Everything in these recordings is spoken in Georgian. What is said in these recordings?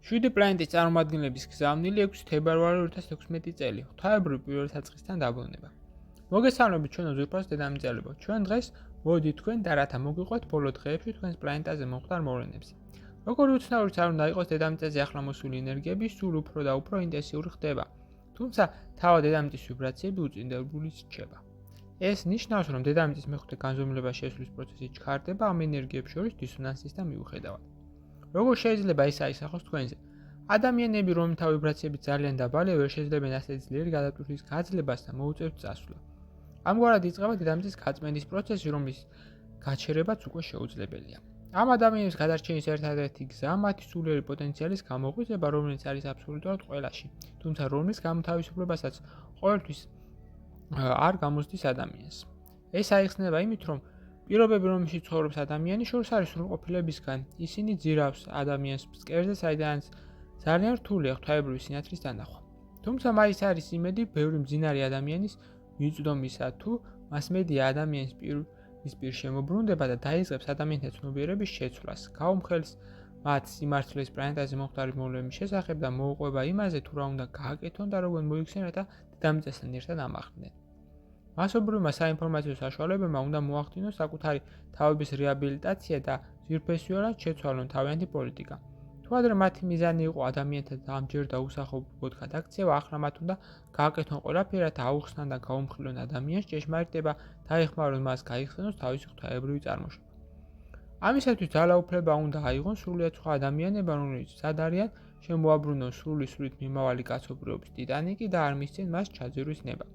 7 პლანეტის წარმომადგენლების გზავნილი 6 თებერვალი 2016 წელი, ღვთაებრივი პირველ საწყისთან დაბრუნება. მოგესალმებით ჩვენო ზურფას დედამიწელებო. ჩვენ დღეს მოდით თქვენ და რათა მოგიყვეთ ბოლო დღეებში თქვენს პლანეტაზე მომხდარ მოვლენებს. როგორი უცნაურიც არ უნდა იყოს დედამიწაზე ახლა მოსული ენერგიები სულ უფრო და უფრო ინტენსიური ხდება. თუმცა თავად დედამიწის ვიბრაციები უწინდებული რჩება. ეს ნიშნავს, რომ დედამიწის მეხუთე განზომილებას შესვლის პროცესი ჩქარდება ამ ენერგიებს შორის დისონანსისთან მიუხედავად. როგორ შეიძლება ეს აისახოს თქვენზე? ადამიანები, რომელთა ვიბრაციები ძალიან დაბალია, ვერ შეძლებენ ასეთი ძლიერი გადატვირთვის გაძლებას და მოუწევთ წასვლა. ამგვარად იწყება დედამიწის გაწმენდის პროცესი, რომლის გაჩერებაც უკვე შეუძლებელია. ამ ადამიანების გადარჩენის ერთადერთი გზა მათი სულიერი პოტენციალის გამოღვიძება, რომელიც არის აბსოლუტურად ყველაში, თუმცა რომლის გამოთავისუფლებასაც ყოველთვის არ გამოსდის ადამიანს. ეს აიხსნება იმით, რომ პირობები, რომელშიც ცხოვრობს ადამიანი, შორს არის სრულყოფილებისგან, ისინი ძირავს ადამიანს ფსკერზე, საიდანაც ძალიან რთულია ღვთაებრივი სინათლის დანახვა. თუმცა მაინც არის იმედი ბევრი მძინარი ადამიანის მიწვდომისა, თუ მას მედია ადამიანის პირ შემოbrunდება და დაიწყებს ადამიანთა ცნობიერების შეცვლას, გაუმხელს მათ სიმართლეს პლანეტაზე მომხდარი მოვლენების შესახებ და მოუყვება იმაზე, თუ რა უნდა გააკეთონ და როგორ მოიქცნენ, რათა დედამიწასთან ერთად ამაღლდნენ. მასობრივმა საინფორმაციო საშუალებებმა უნდა მოახდინოს საკუთარი თავების რეაბილიტაცია და ძვირფესვიანად შეცვალონ თავიანთი პოლიტიკა. თუ ადრე მათი მიზანი იყო ადამიანთა დამჯერ და უსახობობოდ გადაქცევა, ახლა მათ უნდა გააკეთონ ყველაფერი, რათა აუხსნან და გაუმხილონ ადამიანს ჭეშმარიტება, დაეხმარონ მას გაიხსენოს თავისი ღვთაებრივი წარმოშობა. ამისათვის ძალაუფლება უნდა აიღონ სრულიად სხვა ადამიანებმა, რომლებიც მზად არიან შემოაბრუნონ სრულის მიმავალი კაცობრიობის ტიტანიკი და არ მისცენ მას ჩაძირვის ნება.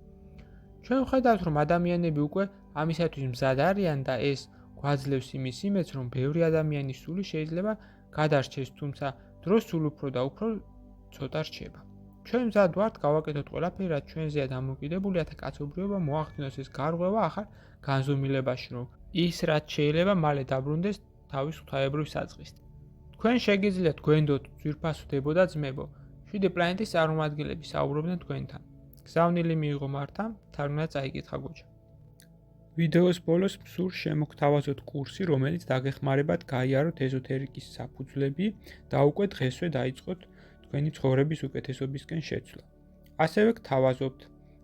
ჩვენ ვხედავთ, რომ ადამიანები უკვე ამისათვის მზად არიან და ეს გვაძლევს იმის იმედს, რომ ბევრი ადამიანის სული შეიძლება გადარჩეს, თუმცა დროს სულ უფრო და უფრო ცოტა რჩება. ჩვენ მზად ვართ გავაკეთოთ ყველაფერი, რაც ჩვენზეა დამოკიდებული, რათა კაცობრიობა მოახდინოს ეს გარღვევა ახალ განზომილებაში, რომ ის რაც შეიძლება მალე დაბრუნდეს თავის ღვთაებრივ საწყისთან. თქვენ შეგიძლიათ გვენდოთ ძვირფასო დებო და ძმებო, 7 პლანეტის წარმომადგენლები საუბრობდნენ თქვენთან. გზავნილი მიიღო მართამ, თარგმნაც წაიკითხა გოჯა. ვიდეოს ბოლოს მსურს შემოგთავაზოთ კურსი, რომელიც დაგეხმარებათ გაიაროთ ეზოთერიკის საფუძვლები და უკვე დღესვე დაიწყოთ თქვენი ცხოვრების უკეთესობისკენ შეცვლა. ასევე გთავაზობთ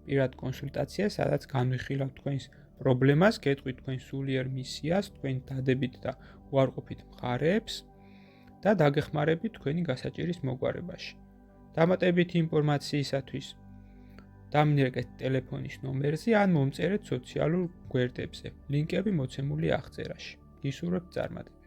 პირად კონსულტაციას, სადაც განვიხილავთ თქვენს პრობლემას, გეტყვით თქვენს სულიერ მისიას, თქვენ დადებით და უარყოფით მხარეებს და დაგეხმარებით თქვენი გასაჭირის მოგვარებაში. დამატებითი ინფორმაციისათვის დამნერგეთ ტელეფონის ნომერზე ან მომწერეთ სოციალურ გვერდებზე. ლინკები მოცემულია აღწერაში. გისურვებთ წარმატებას.